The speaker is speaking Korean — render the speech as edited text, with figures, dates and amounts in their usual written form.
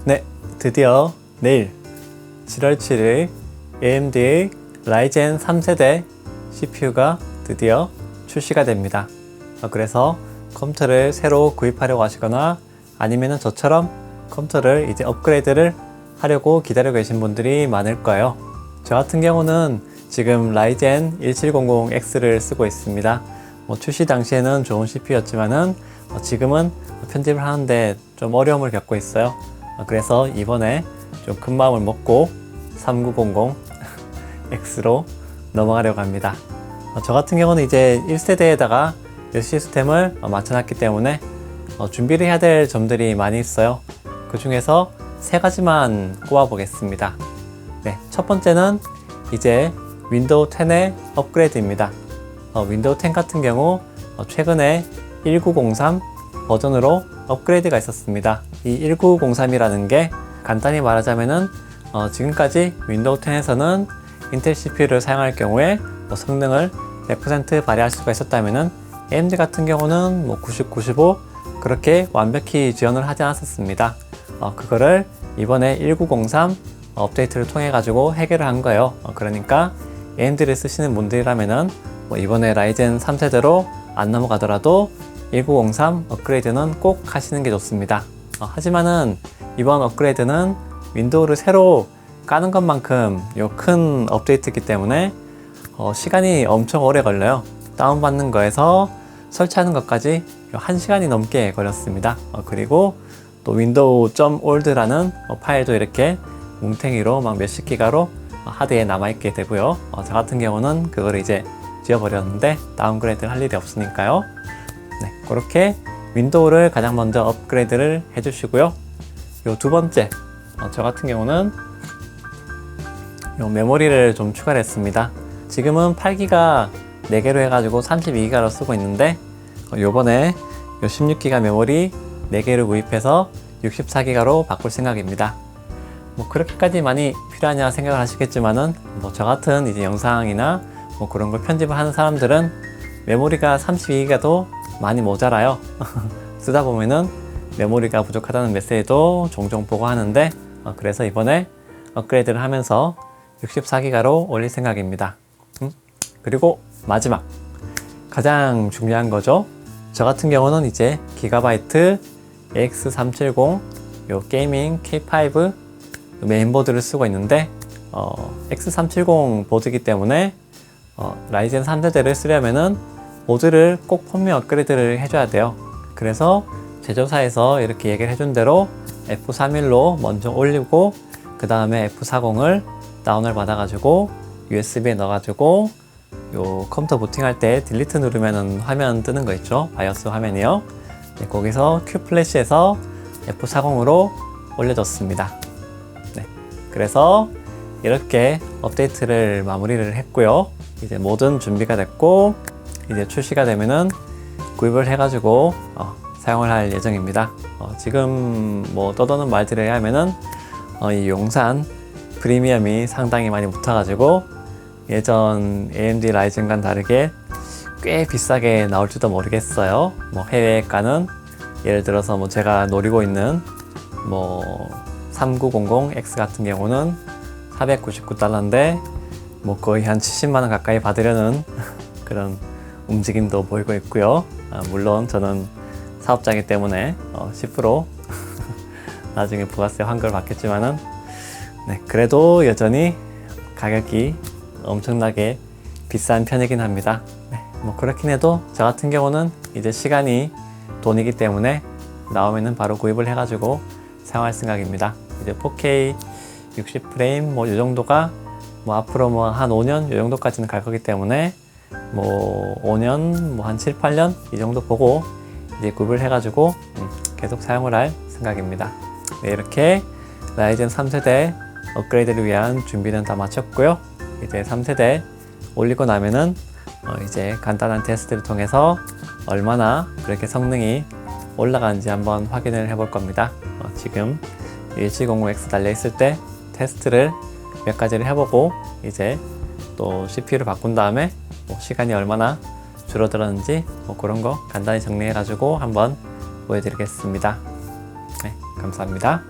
네, 드디어 내일 7월 7일 AMD의 라이젠 3세대 CPU가 드디어 출시가 됩니다. 그래서 컴퓨터를 새로 구입하려고 하시거나 아니면은 저처럼 컴퓨터를 이제 업그레이드를 하려고 기다리고 계신 분들이 많을 거예요. 저 같은 경우는 지금 라이젠 1700X를 쓰고 있습니다. 출시 당시에는 좋은 CPU였지만은 지금은 편집을 하는데 좀 어려움을 겪고 있어요. 그래서 이번에 좀 큰 마음을 먹고 3900X로 넘어가려고 합니다. 저 같은 경우는 이제 1세대에다가 시스템을 맞춰놨기 때문에 준비를 해야 될 점들이 많이 있어요. 그 중에서 세 가지만 꼽아 보겠습니다. 네, 첫 번째는 이제 윈도우 10의 업그레이드입니다. 윈도우 10 같은 경우 최근에 1903 버전으로 업그레이드가 있었습니다. 이 1903이라는 게 간단히 말하자면은 지금까지 윈도우 10에서는 인텔 CPU를 사용할 경우에 성능을 100% 발휘할 수가 있었다면은 AMD 같은 경우는 90, 95 그렇게 완벽히 지원을 하지 않았었습니다. 그거를 이번에 1903 업데이트를 통해 가지고 해결을 한 거예요. 그러니까 AMD를 쓰시는 분들이라면은 이번에 라이젠 3세대로 안 넘어가더라도 1903 업그레이드는 꼭 하시는 게 좋습니다. 하지만은 이번 업그레이드는 윈도우를 새로 까는 것만큼 큰 업데이트이기 때문에 시간이 엄청 오래 걸려요. 다운받는 거에서 설치하는 것까지 1시간이 넘게 걸렸습니다. 그리고 또 window.old라는 파일도 이렇게 뭉탱이로 막 몇십 기가로 하드에 남아있게 되고요. 저 같은 경우는 그걸 이제 지워버렸는데 다운그레이드를 할 일이 없으니까요. 네, 그렇게 윈도우를 가장 먼저 업그레이드를 해주시고요. 요 두 번째, 저 같은 경우는 요 메모리를 좀 추가를 했습니다. 지금은 8기가 4개로 해가지고 32기가로 쓰고 있는데 요번에 요 16기가 메모리 4개를 구입해서 64기가로 바꿀 생각입니다. 그렇게까지 많이 필요하냐 생각을 하시겠지만은 저 같은 이제 영상이나 그런 걸 편집을 하는 사람들은 메모리가 32기가도 많이 모자라요. 쓰다 보면은 메모리가 부족하다는 메시지도 종종 보고 하는데 그래서 이번에 업그레이드를 하면서 64기가로 올릴 생각입니다. 그리고 마지막 가장 중요한 거죠. 저 같은 경우는 이제 기가바이트 AX370 요 게이밍 K5 메인보드를 쓰고 있는데 X370 보드이기 때문에 라이젠 3세대를 쓰려면은 보드를 꼭 펌웨어 업그레이드를 해줘야 돼요. 그래서 제조사에서 이렇게 얘기를 해준 대로 F31로 먼저 올리고 그 다음에 F40을 다운을 받아가지고 USB에 넣어가지고 요 컴퓨터 부팅할 때 딜리트 누르면은 화면 뜨는 거 있죠? 바이오스 화면이요. 네, 거기서 Q플래시에서 F40으로 올려줬습니다. 네, 그래서 이렇게 업데이트를 마무리를 했고요. 이제 모든 준비가 됐고 이제 출시가 되면은 구입을 해가지고 사용을 할 예정입니다. 지금 떠도는 말들에 의하면은 이 용산 프리미엄이 상당히 많이 붙어가지고 예전 AMD 라이젠과는 다르게 꽤 비싸게 나올지도 모르겠어요. 해외가는 예를 들어서 제가 노리고 있는 3900X 같은 경우는 499달러인데 거의 한 70만원 가까이 받으려는 그런 움직임도 보이고 있고요. 물론 저는 사업자이기 때문에 10% 나중에 부가세 환급을 받겠지만은 네, 그래도 여전히 가격이 엄청나게 비싼 편이긴 합니다. 네, 그렇긴 해도 저 같은 경우는 이제 시간이 돈이기 때문에 나오면은 바로 구입을 해가지고 사용할 생각입니다. 이제 4K 60프레임 이 정도가 앞으로 한 5년 이 정도까지는 갈 거기 때문에 5년 한 7, 8년 이 정도 보고 이제 구입을 해가지고 계속 사용을 할 생각입니다. 네, 이렇게 라이젠 3세대 업그레이드를 위한 준비는 다 마쳤고요. 이제 3세대 올리고 나면은 이제 간단한 테스트를 통해서 얼마나 그렇게 성능이 올라가는지 한번 확인을 해볼 겁니다. 지금 1705X 달려 있을 때 테스트를 몇 가지를 해보고 이제 또 CPU를 바꾼 다음에 시간이 얼마나 줄어들었는지 그런 거 간단히 정리해 가지고 한번 보여드리겠습니다. 네, 감사합니다.